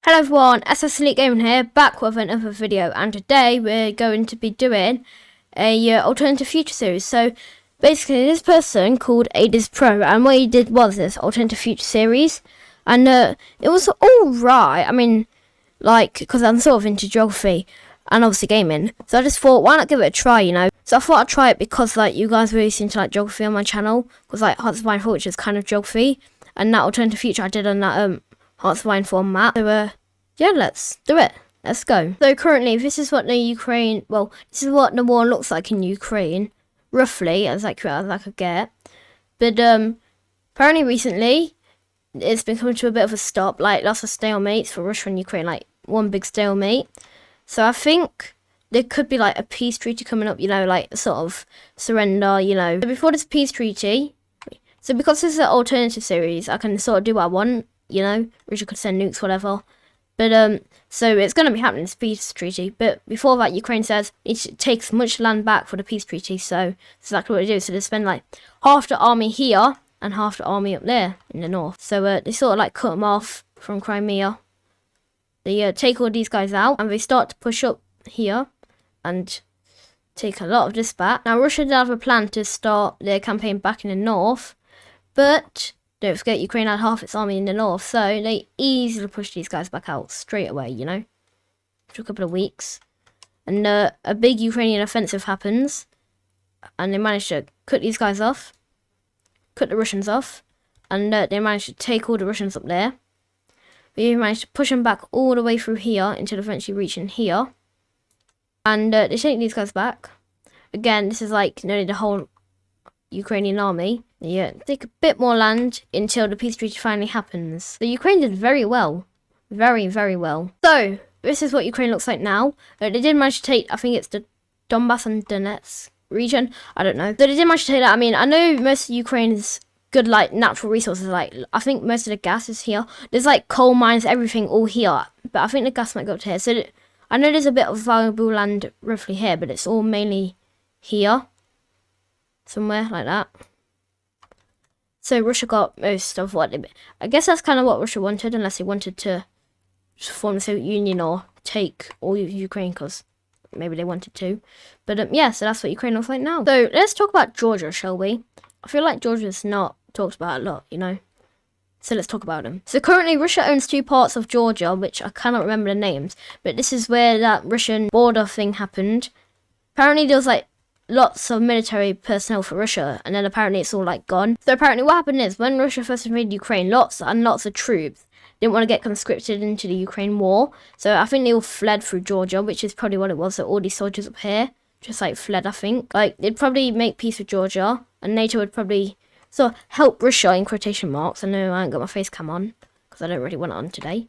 Hello everyone, SS Elite Gaming here, back with another video, and today we're going to be doing a alternative future series. So basically this person called Adis Pro, and what he did was this alternative future series, and it was alright. I mean, like, because I'm sort of into geography and obviously gaming, so I just thought, why not give it a try, you know? So I thought I'd try it because like you guys really seem to like geography on my channel, because like Hearts of Iron 4, which is kind of geography, and that alternative future I did on that Hearts of Iron 4 map. So yeah, let's do it. Let's go. So currently, this is what this is what the war looks like in Ukraine, roughly, as accurate as I could get. But apparently recently, it's been coming to a bit of a stop, like lots of stalemates for Russia and Ukraine, like one big stalemate. So I think there could be like a peace treaty coming up, you know, like sort of surrender, you know. So before this peace treaty, so because this is an alternative series, I can sort of do what I want, you know. Russia could send nukes, whatever. But so it's going to be happening, this peace treaty. But before that, Ukraine says it takes much land back for the peace treaty. So that's exactly what they do. So they spend like half the army here and half the army up there in the north. So they sort of like cut them off from Crimea. They take all these guys out and they start to push up here and take a lot of this back. Now Russia did have a plan to start their campaign back in the north, but don't forget, Ukraine had half its army in the north, so they easily pushed these guys back out straight away, you know. For a couple of weeks. And a big Ukrainian offensive happens, and they managed to cut these guys off, cut the Russians off, and they managed to take all the Russians up there. They managed to push them back all the way through here, until eventually reaching here. And they take these guys back. Again, this is like nearly the whole Ukrainian army. Yeah, take a bit more land until the peace treaty finally happens. The Ukraine did very well. Very, very well. So, this is what Ukraine looks like now. They did manage to take, I think it's the Donbass and Donetsk region. I don't know. So they did manage to take that. I mean, I know most of Ukraine's good, like, natural resources. Like, I think most of the gas is here. There's, like, coal mines, everything all here. But I think the gas might go up to here. So, I know there's a bit of valuable land roughly here, but it's all mainly here. Somewhere like that. So Russia got most of what I guess that's kind of what Russia wanted, unless they wanted to form the Soviet Union or take all of Ukraine, because maybe they wanted to. But yeah, so that's what Ukraine looks like now. So let's talk about Georgia, shall we? I feel like Georgia's not talked about a lot, you know. So let's talk about them. So currently Russia owns two parts of Georgia, which I cannot remember the names, but this is where that Russian border thing happened. Apparently there was like lots of military personnel for Russia, and then apparently it's all like gone. So apparently what happened is, when Russia first invaded Ukraine, lots and lots of troops didn't want to get conscripted into the Ukraine war, so I think they all fled through Georgia, which is probably what it was. So all these soldiers up here just like fled, I think. Like, they'd probably make peace with Georgia, and NATO would probably sort of help Russia, in quotation marks. I know I ain't got my face cam on because I don't really want it on today.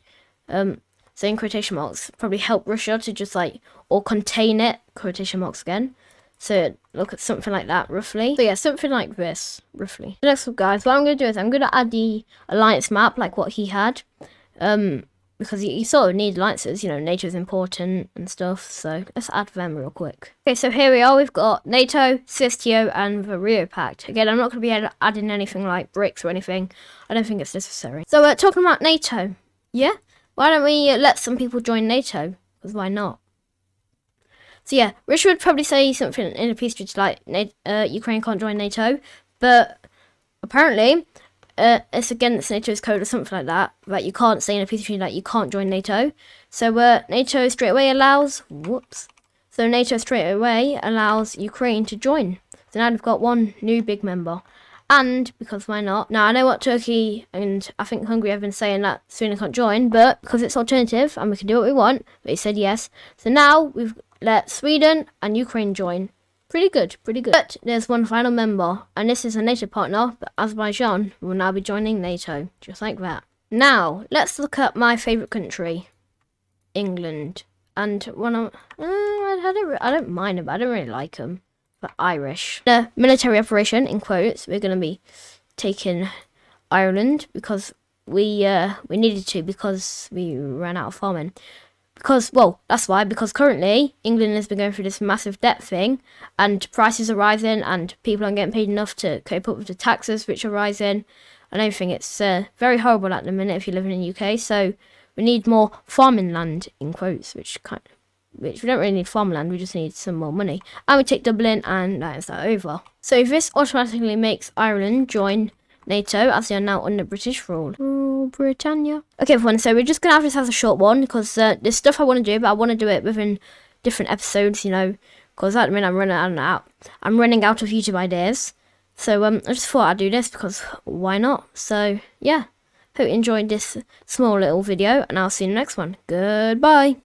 So in quotation marks, probably help Russia to just like, or contain it, quotation marks again. So look at something like that, roughly. So yeah, something like this, roughly. So next up, guys, what I'm going to do is I'm going to add the alliance map, like what he had. Because you sort of need alliances, you know, NATO's important and stuff. So let's add them real quick. Okay, so here we are. We've got NATO, CSTO, and the Rio Pact. Again, I'm not going to be adding anything like bricks or anything. I don't think it's necessary. So talking about NATO, yeah? Why don't we let some people join NATO? Because why not? So yeah, Russia would probably say something in a peace treaty like Ukraine can't join NATO, but apparently it's against NATO's code or something like that. Like, you can't say in a peace treaty that you can't join NATO. So NATO straight away allows Ukraine to join. So now they've got one new big member. And because why not? Now I know what Turkey and I think Hungary have been saying that Sweden can't join, but because it's alternative and we can do what we want, they said yes. So now we've let Sweden and Ukraine join. Pretty good, pretty good. But there's one final member, and this is a NATO partner, but Azerbaijan will now be joining NATO, just like that. Now, let's look at my favourite country, England. And one of, I don't mind them, but I don't really like them. But Irish. The military operation, in quotes, we're going to be taking Ireland because we needed to, because we ran out of farming. Because, well, that's why, because currently England has been going through this massive debt thing, and prices are rising, and people aren't getting paid enough to cope up with the taxes which are rising and everything. It's very horrible at the minute if you're living in the UK. So we need more farming land, in quotes, which we don't really need farmland, we just need some more money. And we take Dublin, and that is that over. So this automatically makes Ireland join NATO, as they are now under British rule. Rule Britannia. Okay, everyone, so we're just going to have this as a short one, because there's stuff I want to do, but I want to do it within different episodes, you know, because at the minute I'm running out of YouTube ideas. So I just thought I'd do this, because why not? So, yeah. Hope you enjoyed this small little video, and I'll see you in the next one. Goodbye.